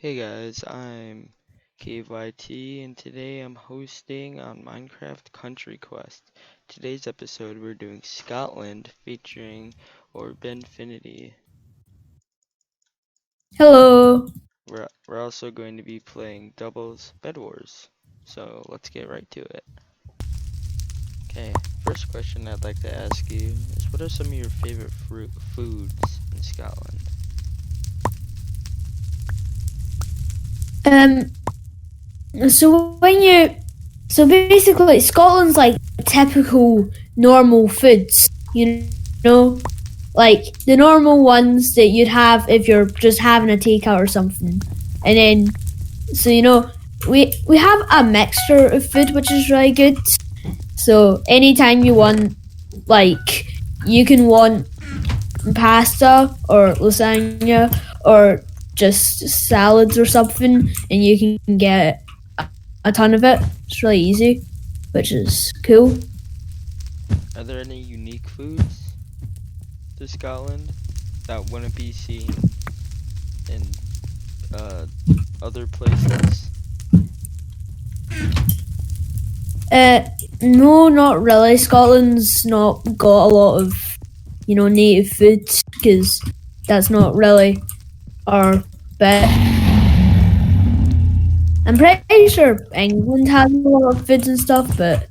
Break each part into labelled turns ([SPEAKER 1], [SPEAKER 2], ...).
[SPEAKER 1] Hey guys, I'm KYT and today I'm hosting on Minecraft Country Quest. Today's episode we're doing Scotland featuring Orbinfinity.
[SPEAKER 2] Hello.
[SPEAKER 1] We're also going to be playing doubles Bed Wars. So let's get right to it. Okay, first question I'd like to ask you is what are some of your favorite foods in Scotland?
[SPEAKER 2] Um. So basically, Scotland's like typical normal foods. Know, like the normal ones that you'd have if you're just having a takeout or something. And then, we have a mixture of food which is really good. So anytime you want, like, you can want pasta or lasagna or just salads or something, and you can get a ton of it. It's really easy, which is cool.
[SPEAKER 1] Are there any unique foods to Scotland that wouldn't be seen in other places?
[SPEAKER 2] No, not really. Scotland's not got a lot of, native foods because that's not really our bit. I'm pretty sure England has a lot of foods and stuff, but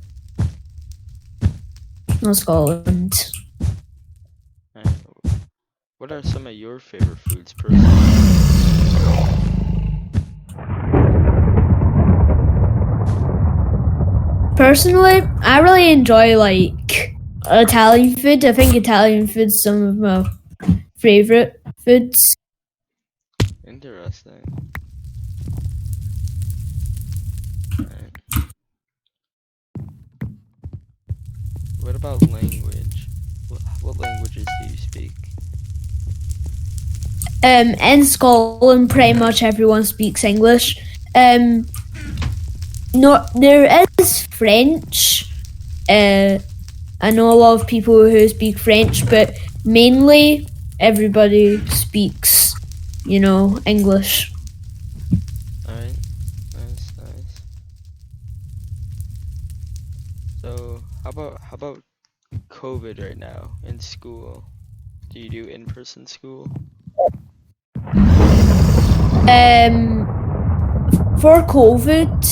[SPEAKER 2] not Scotland.
[SPEAKER 1] What are some of your favorite foods personally?
[SPEAKER 2] Personally, I really enjoy like Italian food. I think Italian food's some of my favorite foods.
[SPEAKER 1] Interesting. Alright. What about language? What languages do you speak?
[SPEAKER 2] In Scotland, pretty much everyone speaks English. No, there is French. I know a lot of people who speak French, but mainly everybody speaks, English.
[SPEAKER 1] Alright, nice. So how about COVID right now in school? Do you do in-person school?
[SPEAKER 2] For COVID,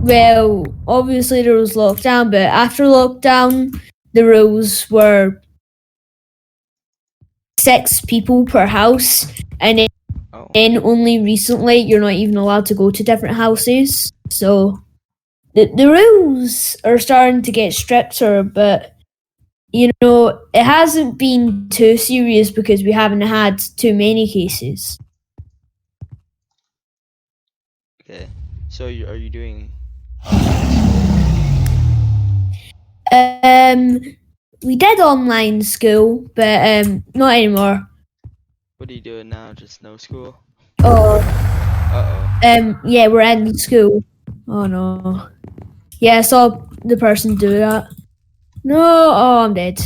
[SPEAKER 2] well, obviously there was lockdown, but after lockdown, the rules were 6 people per house, and then only recently you're not even allowed to go to different houses. So the rules are starting to get stricter, but it hasn't been too serious because we haven't had too many cases.
[SPEAKER 1] Okay. So are you doing
[SPEAKER 2] We did online school, but not anymore.
[SPEAKER 1] what are you doing now? Just no school?
[SPEAKER 2] Oh,
[SPEAKER 1] Uh-oh.
[SPEAKER 2] yeah, we're in school. Oh no. Yeah, I saw the person do that. No, oh, I'm dead.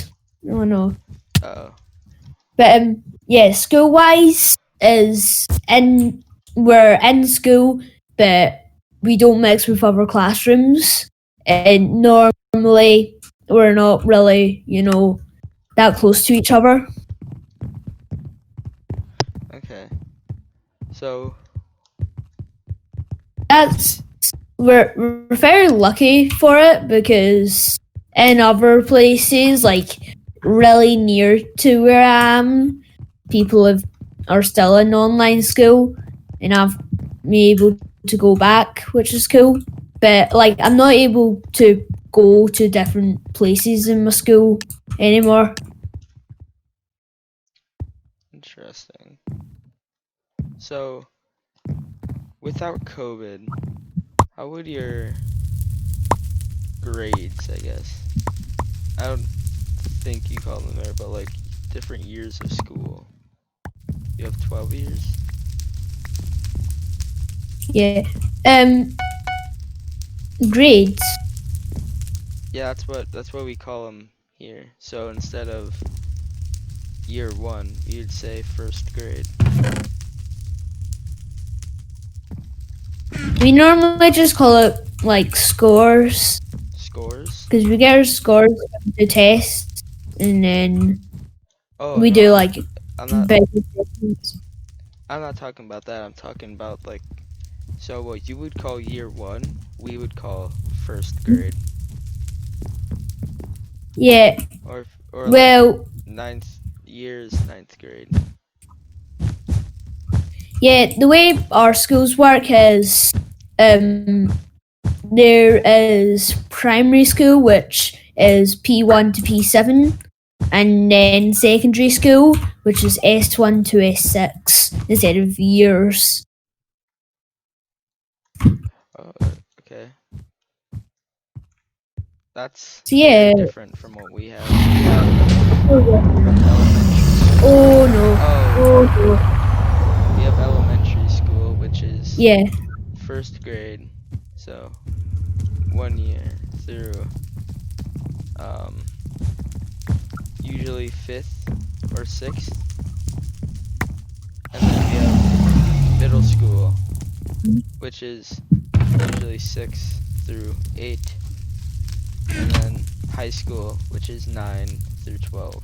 [SPEAKER 2] Oh no.
[SPEAKER 1] Uh-oh.
[SPEAKER 2] But yeah, school wise we're in school, but we don't mix with other classrooms, and normally we're not really, that close to each other.
[SPEAKER 1] Okay. So
[SPEAKER 2] We're very lucky for it because in other places, like really near to where I am, people are still in online school, and I've been able to go back, which is cool. But like, I'm not able to go to different places in my school anymore.
[SPEAKER 1] interesting. So without COVID, how would your grades, I guess? I don't think you call them there, but like different years of school. You have 12 years?
[SPEAKER 2] Yeah. Grades.
[SPEAKER 1] Yeah, that's what we call them here. So instead of year 1, you'd say first grade.
[SPEAKER 2] We normally just call it like scores
[SPEAKER 1] Scores?
[SPEAKER 2] because we get our scores from the test, and then
[SPEAKER 1] Oh
[SPEAKER 2] we
[SPEAKER 1] no,
[SPEAKER 2] do like
[SPEAKER 1] I'm not.
[SPEAKER 2] big assessments.
[SPEAKER 1] I'm not talking about that. I'm talking about like. So what you would call year 1, we would call first grade,
[SPEAKER 2] Yeah.
[SPEAKER 1] or like
[SPEAKER 2] Well,
[SPEAKER 1] ninth grade.
[SPEAKER 2] yeah. The way our schools work is, there is primary school, which is P1 to P7, and then secondary school, which is S1 to S6 instead of years.
[SPEAKER 1] Oh, okay. That's
[SPEAKER 2] So
[SPEAKER 1] very
[SPEAKER 2] yeah.
[SPEAKER 1] different from what we have. We have
[SPEAKER 2] Oh no.
[SPEAKER 1] elementary.
[SPEAKER 2] Oh no.
[SPEAKER 1] We have elementary school, which is
[SPEAKER 2] Yeah.
[SPEAKER 1] first grade, so 1 year through usually 5th or 6th, and then we have middle school, which is usually 6th through 8th, and then high school, which is 9 through 12.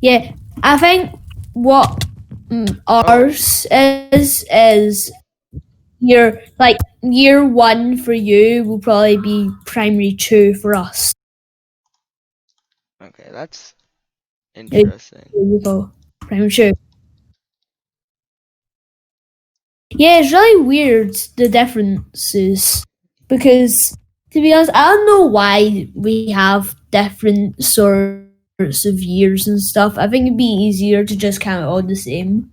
[SPEAKER 2] Yeah. I think what ours is year 1 for you will probably be primary 2 for us.
[SPEAKER 1] Okay, that's
[SPEAKER 2] There
[SPEAKER 1] interesting.
[SPEAKER 2] you go. Primary 2. Yeah, it's really weird the differences because to be honest, I don't know why we have different sorts of years and stuff. I think it'd be easier to just count it all the same.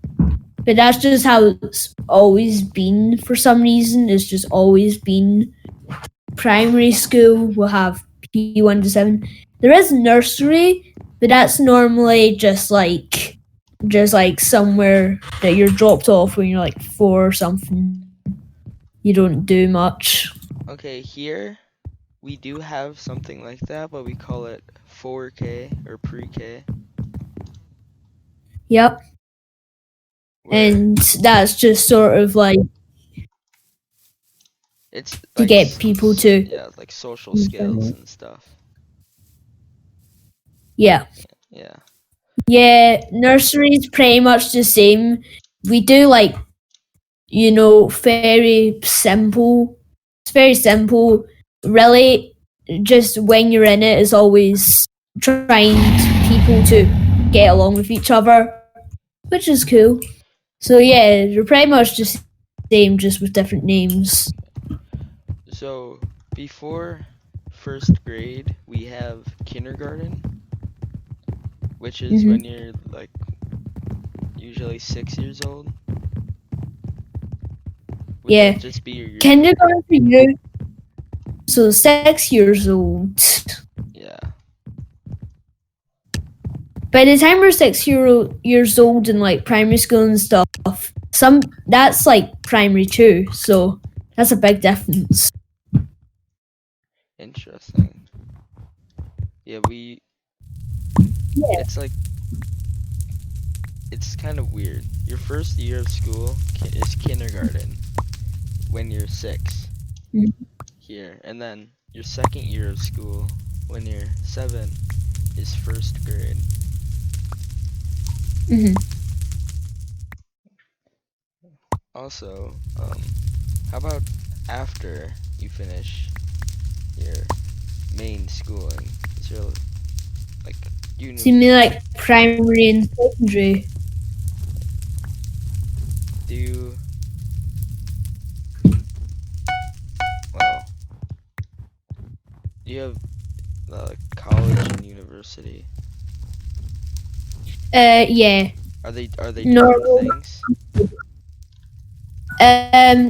[SPEAKER 2] But that's just how it's always been for some reason. It's just always been primary school will have P1 to 7. There is nursery, but that's normally just like somewhere that you're dropped off when you're like 4 or something. You don't do much.
[SPEAKER 1] Okay, here we do have something like that, but we call it 4K or pre-K.
[SPEAKER 2] Yep.
[SPEAKER 1] where
[SPEAKER 2] And that's just sort of like
[SPEAKER 1] it's
[SPEAKER 2] to
[SPEAKER 1] like
[SPEAKER 2] get people to
[SPEAKER 1] yeah, like social skills and stuff.
[SPEAKER 2] yeah.
[SPEAKER 1] Yeah.
[SPEAKER 2] Yeah, nursery's pretty much the same. We do like, very simple. It's very simple. Really, just when you're in it, is always trying people to get along with each other, which is cool. So yeah, you're pretty much the same, just with different names.
[SPEAKER 1] So before first grade, we have kindergarten, which is when you're like usually 6 years old. Would
[SPEAKER 2] Yeah.
[SPEAKER 1] that just be your
[SPEAKER 2] Kindergarten for you. So 6 years old.
[SPEAKER 1] yeah.
[SPEAKER 2] By the time we're 6 years old in like primary school and stuff, that's like primary 2, so that's a big difference.
[SPEAKER 1] Interesting. Yeah,
[SPEAKER 2] Yeah.
[SPEAKER 1] it's like it's kind of weird. Your first year of school is kindergarten when you're 6
[SPEAKER 2] Mhm.
[SPEAKER 1] here, and then your second year of school when you're 7 is first grade.
[SPEAKER 2] Mhm.
[SPEAKER 1] Also, how about after you finish your main schooling? Is there like
[SPEAKER 2] So you mean like primary and secondary?
[SPEAKER 1] do you well do you have college and university?
[SPEAKER 2] Yeah.
[SPEAKER 1] Are they
[SPEAKER 2] No.
[SPEAKER 1] different things?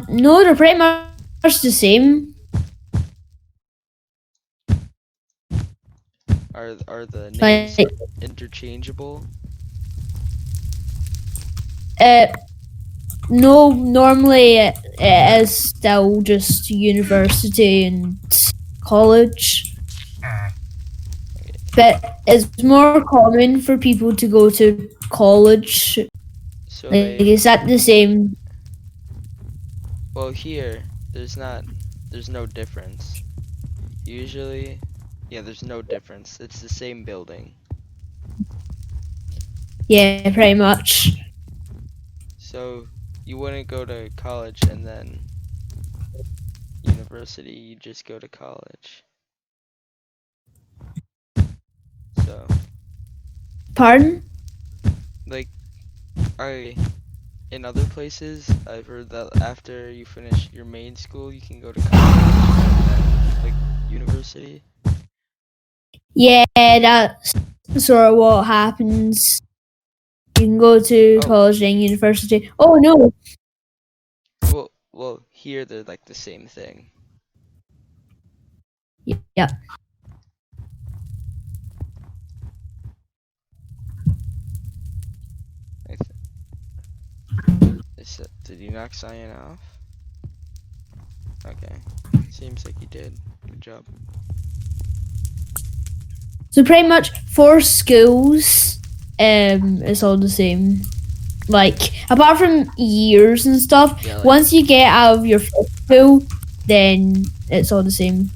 [SPEAKER 2] No, they're pretty much the same.
[SPEAKER 1] Are the names
[SPEAKER 2] Like,
[SPEAKER 1] interchangeable?
[SPEAKER 2] no, normally it is still just university and college. But it's more common for people to go to college.
[SPEAKER 1] So
[SPEAKER 2] Like, is that the same?
[SPEAKER 1] Well, here, there's no difference. Usually, yeah, there's no difference. It's the same building.
[SPEAKER 2] Yeah, pretty much.
[SPEAKER 1] So, you wouldn't go to college and then university, you just go to college. So,
[SPEAKER 2] Pardon?
[SPEAKER 1] like, in other places, I've heard that after you finish your main school, you can go to college and then, like, university.
[SPEAKER 2] Yeah, that's sort of what happens. You can go to
[SPEAKER 1] Oh.
[SPEAKER 2] college and university. Oh no!
[SPEAKER 1] Well, here they're like the same thing.
[SPEAKER 2] Yeah.
[SPEAKER 1] Did you knock Cyan off? Okay. Seems like you did. Good job.
[SPEAKER 2] So pretty much for schools, it's all the same. Like apart from years and stuff,
[SPEAKER 1] Yeah, like,
[SPEAKER 2] once you get out of your first school, then it's all the same.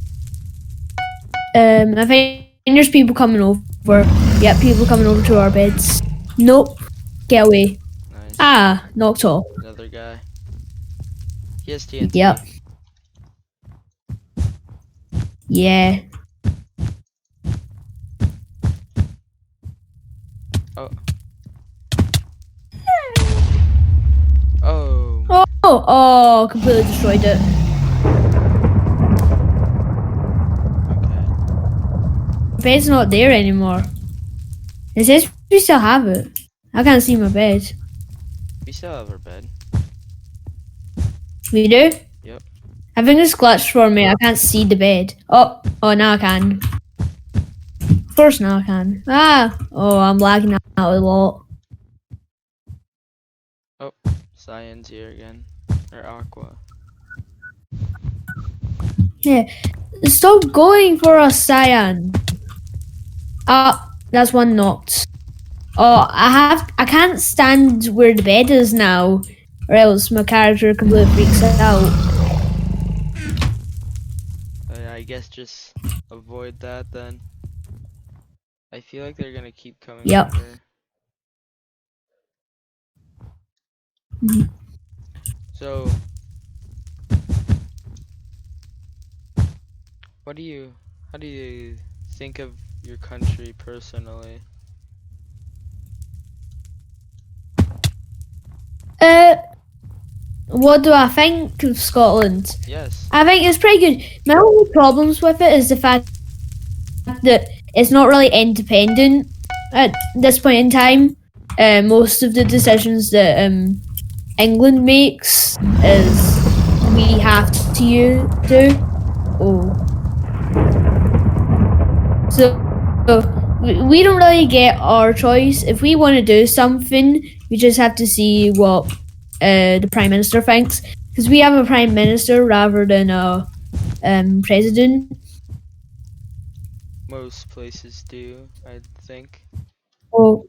[SPEAKER 2] I think there's people coming over. Yeah, people coming over to our beds. Nope. Get away.
[SPEAKER 1] nice.
[SPEAKER 2] Ah, knocked off.
[SPEAKER 1] Another guy. He has TNT.
[SPEAKER 2] Yep. Yeah.
[SPEAKER 1] Oh.
[SPEAKER 2] Oh, completely destroyed it.
[SPEAKER 1] Okay.
[SPEAKER 2] Bed's not there anymore. It says we still have it. I can't see my bed.
[SPEAKER 1] We still have our bed.
[SPEAKER 2] We do?
[SPEAKER 1] Yep.
[SPEAKER 2] I think it's glitched for me. I can't see the bed. Oh, now I can. Of course now I can. Oh, I'm lagging out a lot.
[SPEAKER 1] Cyan's here again. Or Aqua.
[SPEAKER 2] Yeah. Stop going for a cyan. That's one knocked. Oh, I can't stand where the bed is now, or else my character completely freaks out.
[SPEAKER 1] I guess just avoid that then. I feel like they're gonna keep coming
[SPEAKER 2] Yep.
[SPEAKER 1] over.
[SPEAKER 2] Mhm.
[SPEAKER 1] So, how do you think of your country personally?
[SPEAKER 2] What do I think of Scotland?
[SPEAKER 1] Yes.
[SPEAKER 2] I think it's pretty good. My only problems with it is the fact that it's not really independent at this point in time. Most of the decisions that England makes is we have to do. Oh. So we don't really get our choice. If we want to do something, we just have to see what the Prime Minister thinks. Because we have a Prime Minister rather than a President.
[SPEAKER 1] Most places do, I think.
[SPEAKER 2] Oh.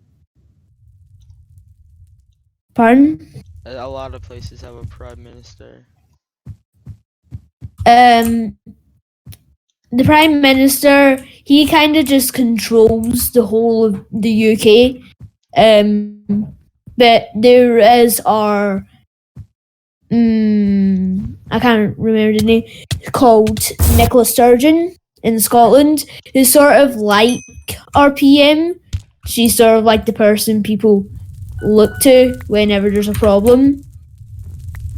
[SPEAKER 2] Pardon?
[SPEAKER 1] A lot of places have a prime minister.
[SPEAKER 2] The Prime Minister, he kind of just controls the whole of the UK. But there is our I can't remember the name, called Nicola Sturgeon in Scotland, who's sort of like our PM. She's sort of like the person people look to whenever there's a problem.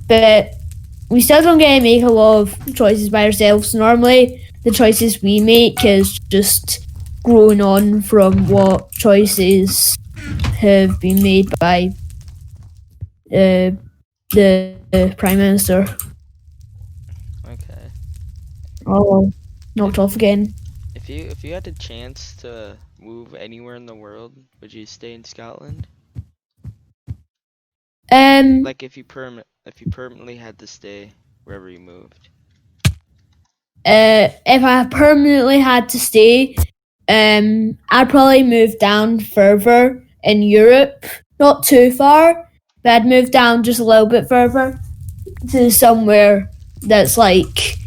[SPEAKER 2] But we still don't get to make a lot of choices by ourselves. Normally, the choices we make is just growing on from what choices have been made by the Prime Minister.
[SPEAKER 1] Okay.
[SPEAKER 2] Oh, knocked off again.
[SPEAKER 1] If you had a chance to move anywhere in the world, would you stay in Scotland? Like if you permanently had to stay wherever you moved.
[SPEAKER 2] If I permanently had to stay, I'd probably move down further in Europe, not too far, but I'd move down just a little bit further. to somewhere that's like,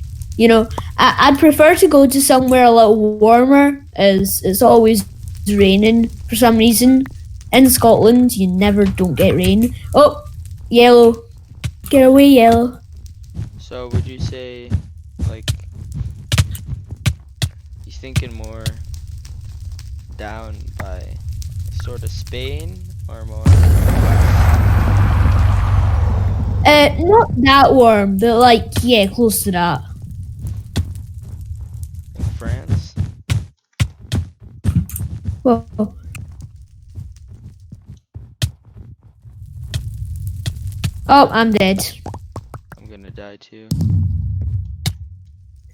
[SPEAKER 2] I'd prefer to go to somewhere a little warmer, as it's always raining for some reason. In Scotland, you never don't get rain. Oh, yellow. Get away, yellow.
[SPEAKER 1] So would you say, like, he's thinking more down by sort of Spain or more?
[SPEAKER 2] Not that warm, but like, yeah, close to that.
[SPEAKER 1] In France?
[SPEAKER 2] Whoa. Oh, I'm dead.
[SPEAKER 1] I'm gonna die too.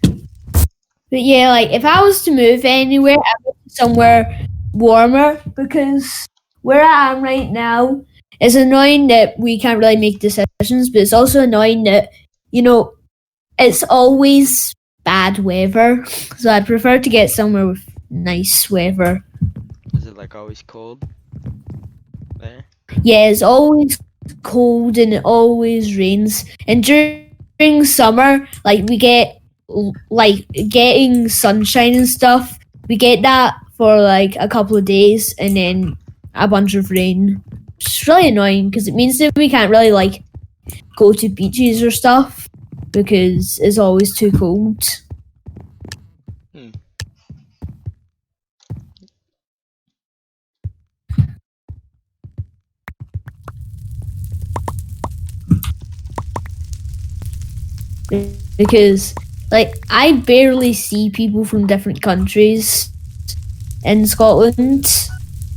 [SPEAKER 2] But yeah, like if I was to move anywhere, I would go somewhere warmer, because where I am right now, it's annoying that we can't really make decisions, but it's also annoying that, it's always bad weather. So I'd prefer to get somewhere with nice weather.
[SPEAKER 1] Is it like always cold there?
[SPEAKER 2] Yeah, it's always cold and it always rains. And during summer, like we get like getting sunshine and stuff. We get that for like a couple of days and then a bunch of rain. It's really annoying because it means that we can't really like go to beaches or stuff because it's always too cold. Because like I barely see people from different countries in Scotland.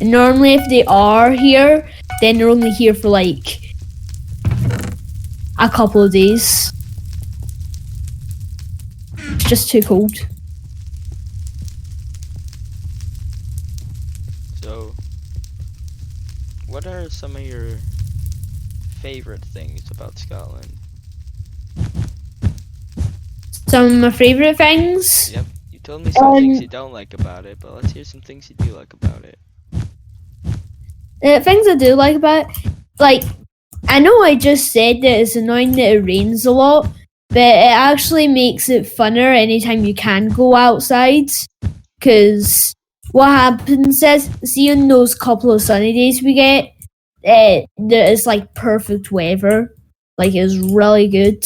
[SPEAKER 2] And normally if they are here, then they're only here for like a couple of days. It's just too cold.
[SPEAKER 1] So, what are some of your favorite things about Scotland?
[SPEAKER 2] Some of my favourite things?
[SPEAKER 1] Yep, you told me some things you don't like about it, but let's hear some things you do like about it.
[SPEAKER 2] Things I do like about it, like, I know I just said that it's annoying that it rains a lot, but it actually makes it funner anytime you can go outside. Because what happens is, see on those couple of sunny days we get, it's like perfect weather. Like, it's really good.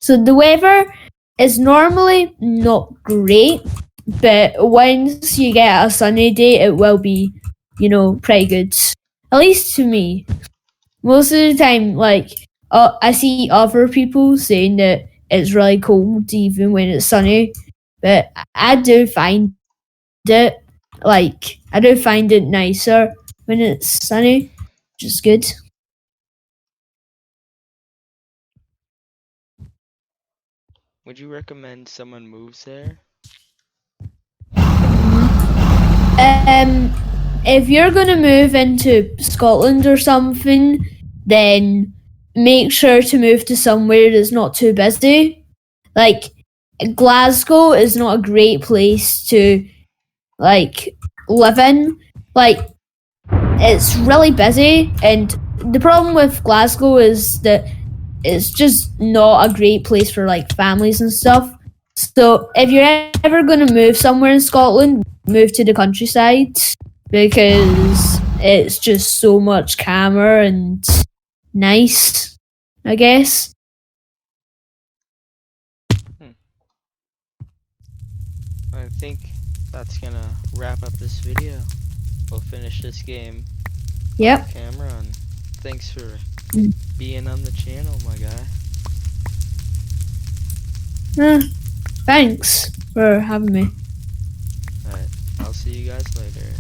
[SPEAKER 2] So the weather is normally not great, but once you get a sunny day, it will be, pretty good. At least to me. Most of the time, like, I see other people saying that it's really cold even when it's sunny, but I do find it, nicer when it's sunny, which is good.
[SPEAKER 1] Would you recommend someone moves there?
[SPEAKER 2] If you're gonna move into Scotland or something, then make sure to move to somewhere that's not too busy. Like, Glasgow is not a great place to, like, live in. Like, it's really busy, and the problem with Glasgow is that it's just not a great place for, like, families and stuff. So if you're ever going to move somewhere in Scotland, move to the countryside, because it's just so much calmer and nice, I guess.
[SPEAKER 1] I think that's gonna wrap up this video. We'll finish this game
[SPEAKER 2] Yep.
[SPEAKER 1] off camera, and thanks for being on the channel, my guy.
[SPEAKER 2] Thanks for having me.
[SPEAKER 1] Alright, I'll see you guys later.